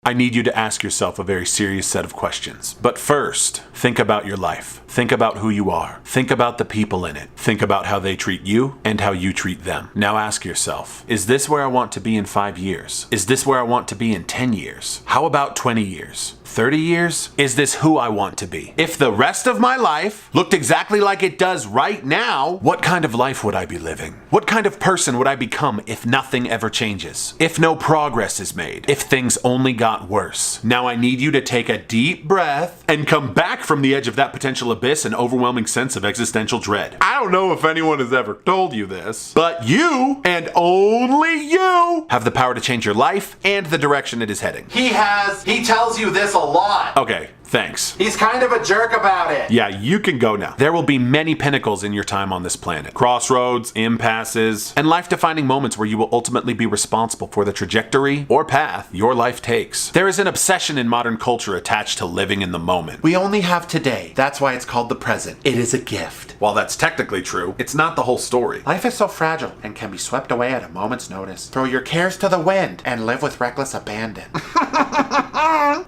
I need you to ask yourself a very serious set of questions. But first, think about your life. Think about who you are. Think about the people in it. Think about how they treat you and how you treat them. Now ask yourself, is this where I want to be in 5 years? Is this where I want to be in 10 years? How about 20 years? 30 years? Is this who I want to be? If the rest of my life looked exactly like it does right now, what kind of life would I be living? What kind of person would I become if nothing ever changes? If no progress is made? If things only got worse? Now I need you to take a deep breath and come back from the edge of that potential abyss an overwhelming sense of existential dread. I don't know if anyone has ever told you this, but you, and only you, have the power to change your life and the direction it is heading. He tells you this a lot. Okay, thanks. He's kind of a jerk about it. Yeah, you can go now. There will be many pinnacles in your time on this planet. Crossroads, impasses, and life-defining moments where you will ultimately be responsible for the trajectory or path your life takes. There is an obsession in modern culture attached to living in the moment. We only have today. That's why it's called the present. It is a gift. While that's technically true, it's not the whole story. Life is so fragile and can be swept away at a moment's notice. Throw your cares to the wind and live with reckless abandon.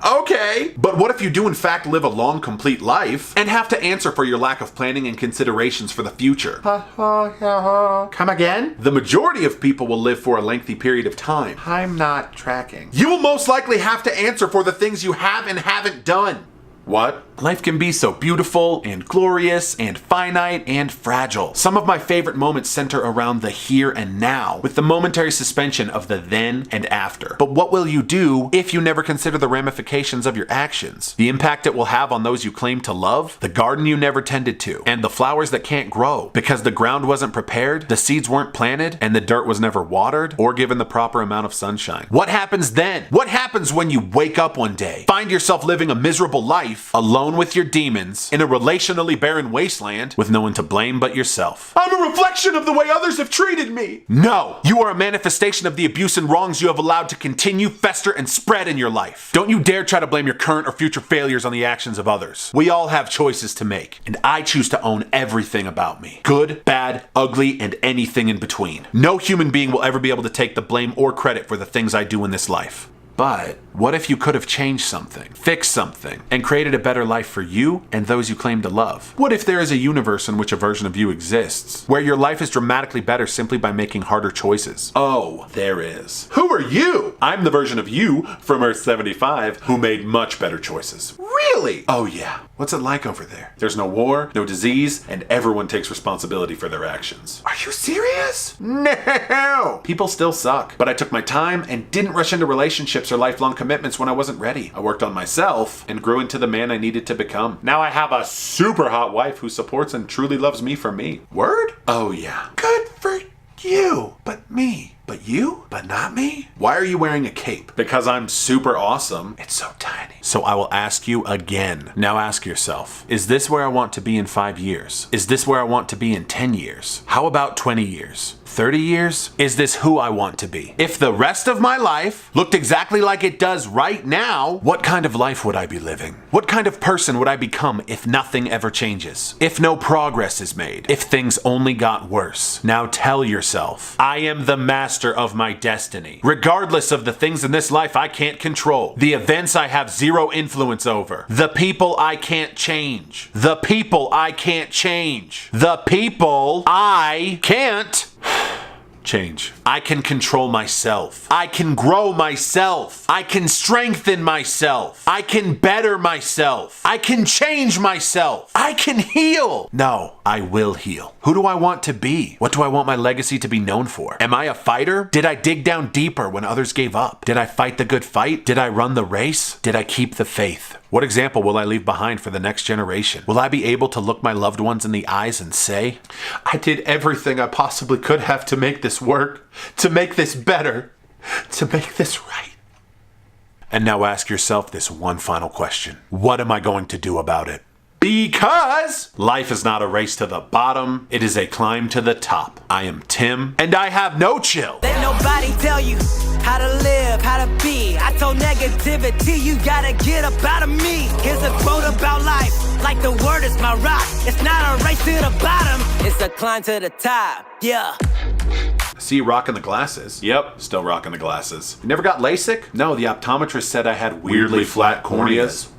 Okay, but what if you do in fact live a long, complete life and have to answer for your lack of planning and considerations for the future? Come again? The majority of people will live for a lengthy period of time. I'm not tracking. You will most likely have to answer for the things you have and haven't done. What? Life can be so beautiful and glorious and finite and fragile. Some of my favorite moments center around the here and now, with the momentary suspension of the then and after. But what will you do if you never consider the ramifications of your actions? The impact it will have on those you claim to love, the garden you never tended to, and the flowers that can't grow because the ground wasn't prepared, the seeds weren't planted, and the dirt was never watered or given the proper amount of sunshine. What happens then? What happens when you wake up one day, find yourself living a miserable life, alone with your demons, in a relationally barren wasteland, with no one to blame but yourself? I'm a reflection of the way others have treated me! No! You are a manifestation of the abuse and wrongs you have allowed to continue, fester, and spread in your life. Don't you dare try to blame your current or future failures on the actions of others. We all have choices to make, and I choose to own everything about me. Good, bad, ugly, and anything in between. No human being will ever be able to take the blame or credit for the things I do in this life. But what if you could have changed something, fixed something, and created a better life for you and those you claim to love? What if there is a universe in which a version of you exists, where your life is dramatically better simply by making harder choices? Oh, there is. Who are you? I'm the version of you from Earth 75 who made much better choices. Really? Oh yeah. What's it like over there? There's no war, no disease, and everyone takes responsibility for their actions. Are you serious? No! People still suck, but I took my time and didn't rush into relationships or lifelong commitments when I wasn't ready. I worked on myself and grew into the man I needed to become. Now I have a super hot wife who supports and truly loves me for me. Word? Oh yeah. Good for you. But me. But you? But not me? Why are you wearing a cape? Because I'm super awesome. It's so tiny. So I will ask you again. Now ask yourself, is this where I want to be in 5 years? Is this where I want to be in 10 years? How about 20 years? 30 years? Is this who I want to be? If the rest of my life looked exactly like it does right now, what kind of life would I be living? What kind of person would I become if nothing ever changes? If no progress is made? If things only got worse? Now tell yourself, I am the master of my destiny. Regardless of the things in this life I can't control, the events I have zero influence over, the people I can't change, the people I can't change, the people I can't change. I can control myself. I can grow myself. I can strengthen myself. I can better myself. I can change myself. I can heal. No, I will heal. Who do I want to be? What do I want my legacy to be known for? Am I a fighter? Did I dig down deeper when others gave up? Did I fight the good fight? Did I run the race? Did I keep the faith? What example will I leave behind for the next generation? Will I be able to look my loved ones in the eyes and say, I did everything I possibly could have to make this work, to make this better, to make this right? And now ask yourself this one final question. What am I going to do about it? Because life is not a race to the bottom, it is a climb to the top. I am Tim, and I have no chill. Let nobody tell you how to live, how to be. I told negativity, you gotta get up out of me. Here's a quote about life, like the word is my rock. It's not a race to the bottom, it's a climb to the top, yeah. I see you rocking the glasses. Yep, still rocking the glasses. You never got LASIK? No, the optometrist said I had weirdly flat corneas.